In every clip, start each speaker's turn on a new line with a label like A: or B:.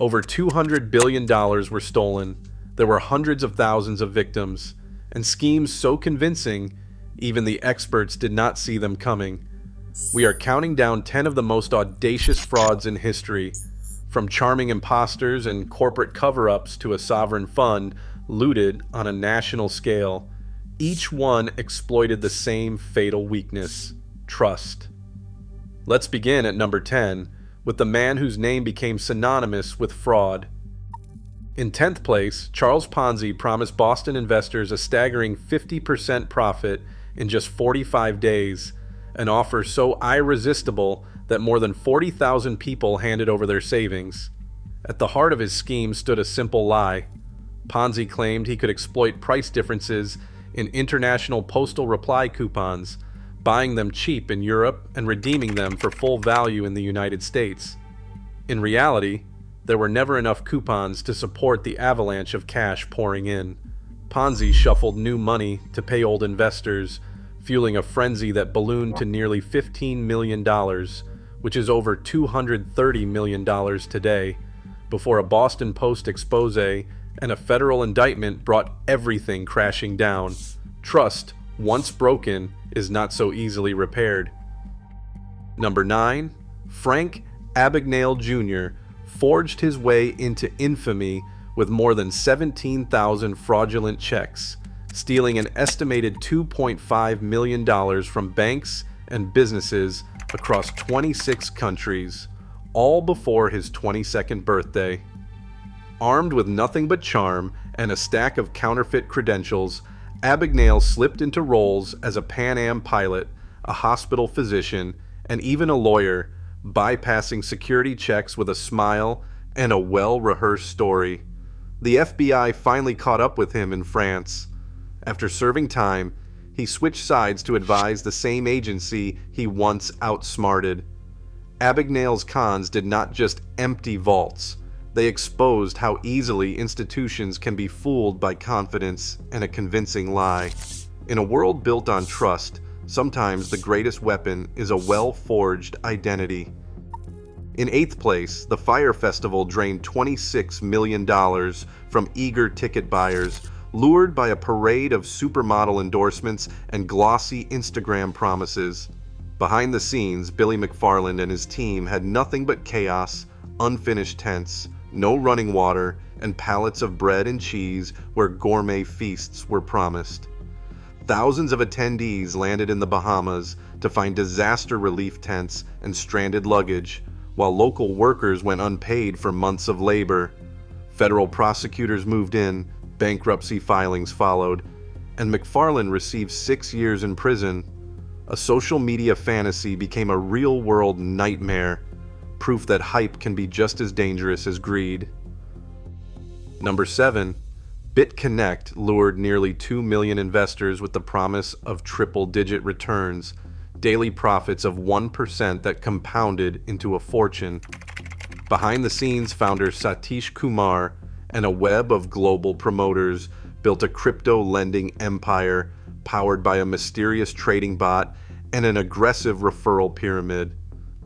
A: Over $200 billion were stolen. There were hundreds of thousands of victims, and schemes so convincing, even the experts did not see them coming. We are counting down 10 of the most audacious frauds in history, from charming imposters and corporate cover-ups to a sovereign fund looted on a national scale. Each one exploited the same fatal weakness: trust. Let's begin at number 10, with the man whose name became synonymous with fraud. In 10th place, Charles Ponzi promised Boston investors a staggering 50% profit in just 45 days, an offer so irresistible that more than 40,000 people handed over their savings. At the heart of his scheme stood a simple lie. Ponzi claimed he could exploit price differences in international postal reply coupons, buying them cheap in Europe and redeeming them for full value in the United States. In reality, there were never enough coupons to support the avalanche of cash pouring in. Ponzi shuffled new money to pay old investors, fueling a frenzy that ballooned to nearly $15 million, which is over $230 million today, before a Boston Post expose and a federal indictment brought everything crashing down. Trust, once broken, is not so easily repaired. Number 9. Frank Abagnale Jr. forged his way into infamy with more than 17,000 fraudulent checks, stealing an estimated $2.5 million from banks and businesses across 26 countries, all before his 22nd birthday. Armed with nothing but charm and a stack of counterfeit credentials, Abagnale slipped into roles as a Pan Am pilot, a hospital physician, and even a lawyer, bypassing security checks with a smile and a well-rehearsed story. The FBI finally caught up with him in France. After serving time, he switched sides to advise the same agency he once outsmarted. Abagnale's cons did not just empty vaults. They exposed how easily institutions can be fooled by confidence and a convincing lie. In a world built on trust, sometimes the greatest weapon is a well-forged identity. In 8th place, the Fire Festival drained $26 million from eager ticket buyers, lured by a parade of supermodel endorsements and glossy Instagram promises. Behind the scenes, Billy McFarland and his team had nothing but chaos, unfinished tents, no running water, and pallets of bread and cheese where gourmet feasts were promised. Thousands of attendees landed in the Bahamas to find disaster relief tents and stranded luggage, while local workers went unpaid for months of labor. Federal prosecutors moved in, bankruptcy filings followed, and McFarland received 6 years in prison. A social media fantasy became a real-world nightmare, proof that hype can be just as dangerous as greed. Number 7. BitConnect lured nearly 2 million investors with the promise of triple-digit returns, daily profits of 1% that compounded into a fortune. Behind the scenes, founder Satish Kumar and a web of global promoters built a crypto lending empire powered by a mysterious trading bot and an aggressive referral pyramid.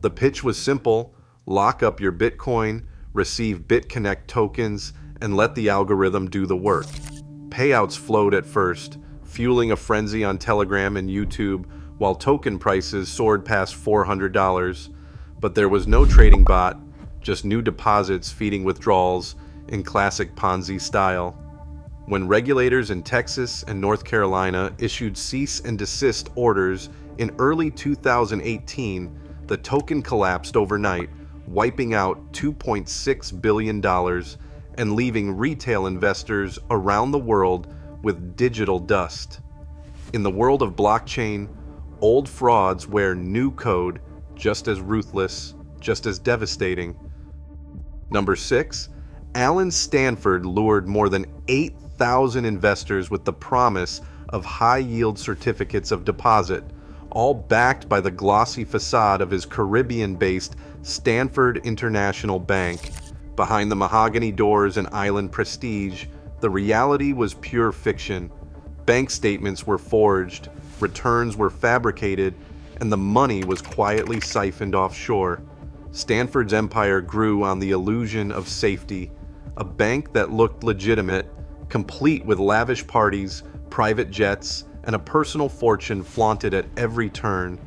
A: The pitch was simple: lock up your Bitcoin, receive BitConnect tokens, and let the algorithm do the work. Payouts flowed at first, fueling a frenzy on Telegram and YouTube, while token prices soared past $400. But there was no trading bot, just new deposits feeding withdrawals in classic Ponzi style. When regulators in Texas and North Carolina issued cease and desist orders in early 2018, the token collapsed overnight, wiping out $2.6 billion and leaving retail investors around the world with digital dust. In the world of blockchain, old frauds wear new code, just as ruthless, just as devastating. Number 6. Alan Stanford lured more than 8,000 investors with the promise of high-yield certificates of deposit, all backed by the glossy facade of his Caribbean-based Stanford International Bank. Behind the mahogany doors and island prestige, the reality was pure fiction. Bank statements were forged, returns were fabricated, and the money was quietly siphoned offshore. Stanford's empire grew on the illusion of safety, a bank that looked legitimate, complete with lavish parties, private jets, and a personal fortune flaunted at every turn.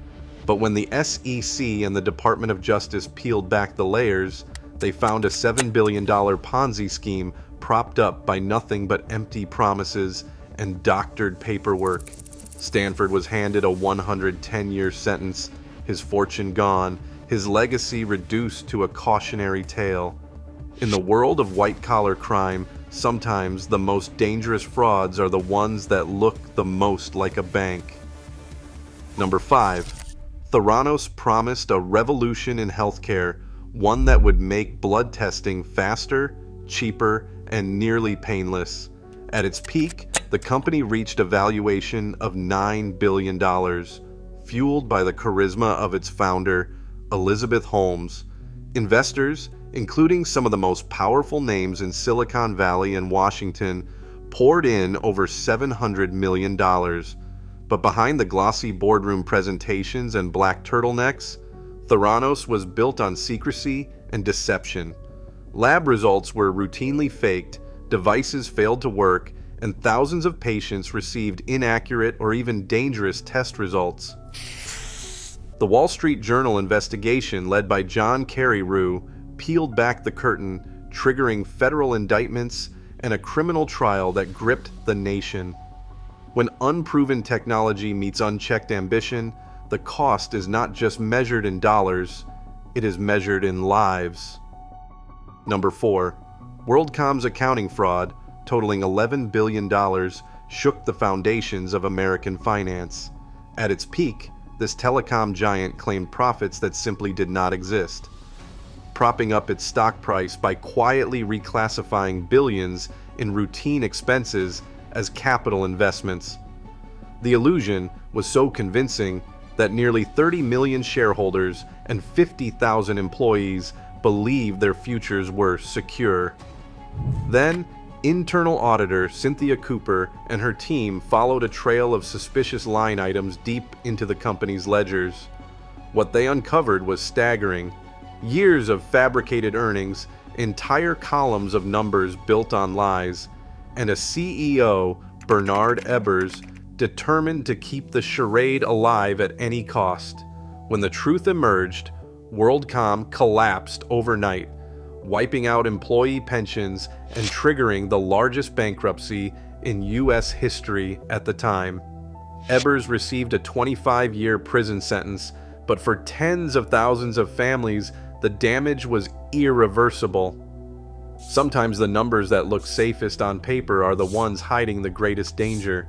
A: But when the SEC and the Department of Justice peeled back the layers, they found a $7 billion Ponzi scheme propped up by nothing but empty promises and doctored paperwork. Stanford was handed a 110-year sentence, his fortune gone, his legacy reduced to a cautionary tale. In the world of white-collar crime, sometimes the most dangerous frauds are the ones that look the most like a bank. Number 5. Theranos promised a revolution in healthcare, one that would make blood testing faster, cheaper, and nearly painless. At its peak, the company reached a valuation of $9 billion, fueled by the charisma of its founder, Elizabeth Holmes. Investors, including some of the most powerful names in Silicon Valley and Washington, poured in over $700 million. But behind the glossy boardroom presentations and black turtlenecks, Theranos was built on secrecy and deception. Lab results were routinely faked, devices failed to work, and thousands of patients received inaccurate or even dangerous test results. The Wall Street Journal investigation led by John Carreyrou peeled back the curtain, triggering federal indictments and a criminal trial that gripped the nation. When unproven technology meets unchecked ambition, the cost is not just measured in dollars, it is measured in lives. Number 4. WorldCom's accounting fraud, totaling $11 billion, shook the foundations of American finance. At its peak, this telecom giant claimed profits that simply did not exist, propping up its stock price by quietly reclassifying billions in routine expenses as capital investments. The illusion was so convincing that nearly 30 million shareholders and 50,000 employees believed their futures were secure. Then, internal auditor Cynthia Cooper and her team followed a trail of suspicious line items deep into the company's ledgers. What they uncovered was staggering. Years of fabricated earnings, entire columns of numbers built on lies, and a CEO, Bernard Ebbers, determined to keep the charade alive at any cost. When the truth emerged, WorldCom collapsed overnight, wiping out employee pensions and triggering the largest bankruptcy in U.S. history at the time. Ebbers received a 25-year prison sentence, but for tens of thousands of families, the damage was irreversible. Sometimes the numbers that look safest on paper are the ones hiding the greatest danger.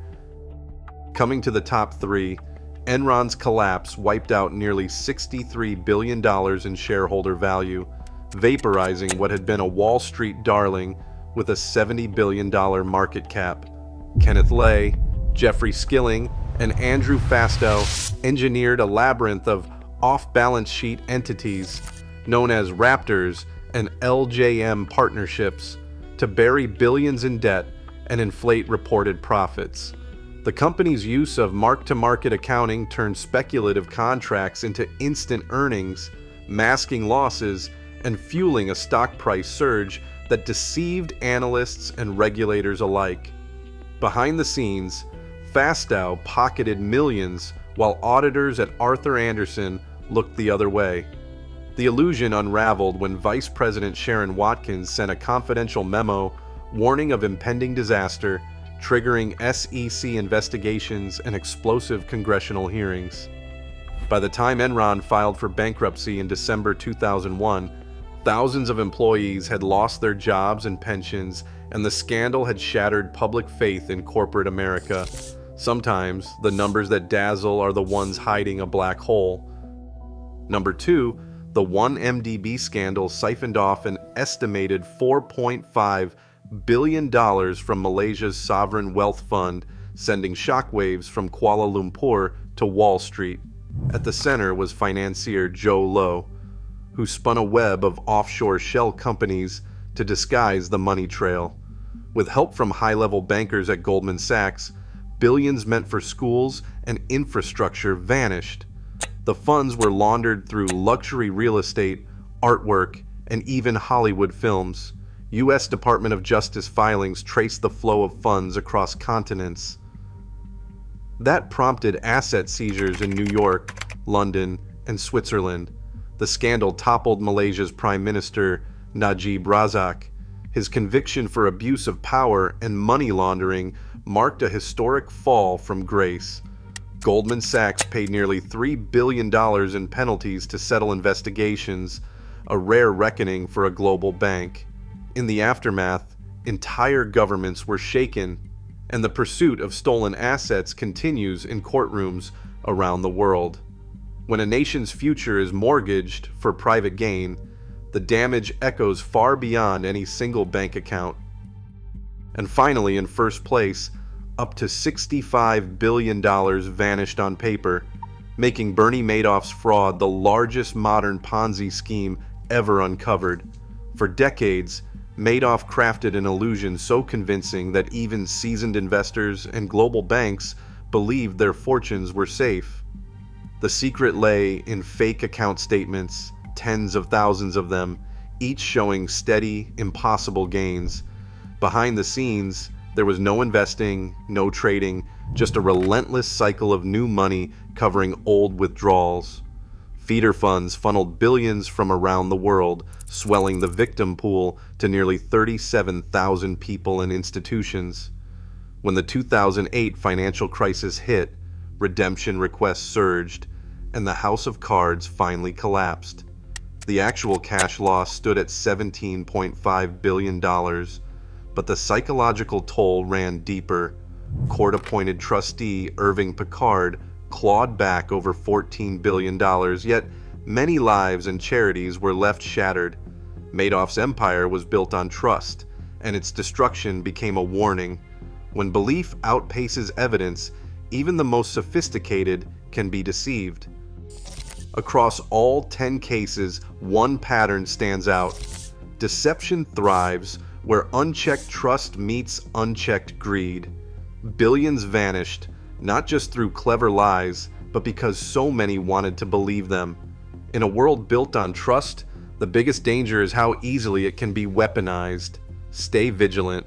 A: Coming to the top 3, Enron's collapse wiped out nearly $63 billion in shareholder value, vaporizing what had been a Wall Street darling with a $70 billion market cap. Kenneth Lay, Jeffrey Skilling, and Andrew Fastow engineered a labyrinth of off-balance sheet entities known as Raptors and LJM partnerships to bury billions in debt and inflate reported profits. The company's use of mark-to-market accounting turned speculative contracts into instant earnings, masking losses and fueling a stock price surge that deceived analysts and regulators alike. Behind the scenes, Fastow pocketed millions while auditors at Arthur Andersen looked the other way. The illusion unraveled when Vice President Sharon Watkins sent a confidential memo warning of impending disaster, triggering SEC investigations and explosive congressional hearings. By the time Enron filed for bankruptcy in December 2001, thousands of employees had lost their jobs and pensions, and the scandal had shattered public faith in corporate America. Sometimes, the numbers that dazzle are the ones hiding a black hole. Number 2, the 1MDB scandal siphoned off an estimated $4.5 billion from Malaysia's sovereign wealth fund, sending shockwaves from Kuala Lumpur to Wall Street. At the center was financier Joe Low, who spun a web of offshore shell companies to disguise the money trail. With help from high-level bankers at Goldman Sachs, billions meant for schools and infrastructure vanished. The funds were laundered through luxury real estate, artwork, and even Hollywood films. U.S. Department of Justice filings trace the flow of funds across continents. That prompted asset seizures in New York, London, and Switzerland. The scandal toppled Malaysia's Prime Minister, Najib Razak. His conviction for abuse of power and money laundering marked a historic fall from grace. Goldman Sachs paid nearly $3 billion in penalties to settle investigations, a rare reckoning for a global bank. In the aftermath, entire governments were shaken, and the pursuit of stolen assets continues in courtrooms around the world. When a nation's future is mortgaged for private gain, the damage echoes far beyond any single bank account. And finally, in first place, up to $65 billion vanished on paper, making Bernie Madoff's fraud the largest modern Ponzi scheme ever uncovered. For decades, Madoff crafted an illusion so convincing that even seasoned investors and global banks believed their fortunes were safe. The secret lay in fake account statements, tens of thousands of them, each showing steady, impossible gains. Behind the scenes, there was no investing, no trading, just a relentless cycle of new money covering old withdrawals. Feeder funds funneled billions from around the world, swelling the victim pool to nearly 37,000 people and institutions. When the 2008 financial crisis hit, redemption requests surged, and the house of cards finally collapsed. The actual cash loss stood at $17.5 billion, but the psychological toll ran deeper. Court-appointed trustee Irving Picard clawed back over $14 billion, yet many lives and charities were left shattered. Madoff's empire was built on trust, and its destruction became a warning. When belief outpaces evidence, even the most sophisticated can be deceived. Across all 10 cases, one pattern stands out. Deception thrives where unchecked trust meets unchecked greed. Billions vanished, not just through clever lies, but because so many wanted to believe them. In a world built on trust, the biggest danger is how easily it can be weaponized. Stay vigilant.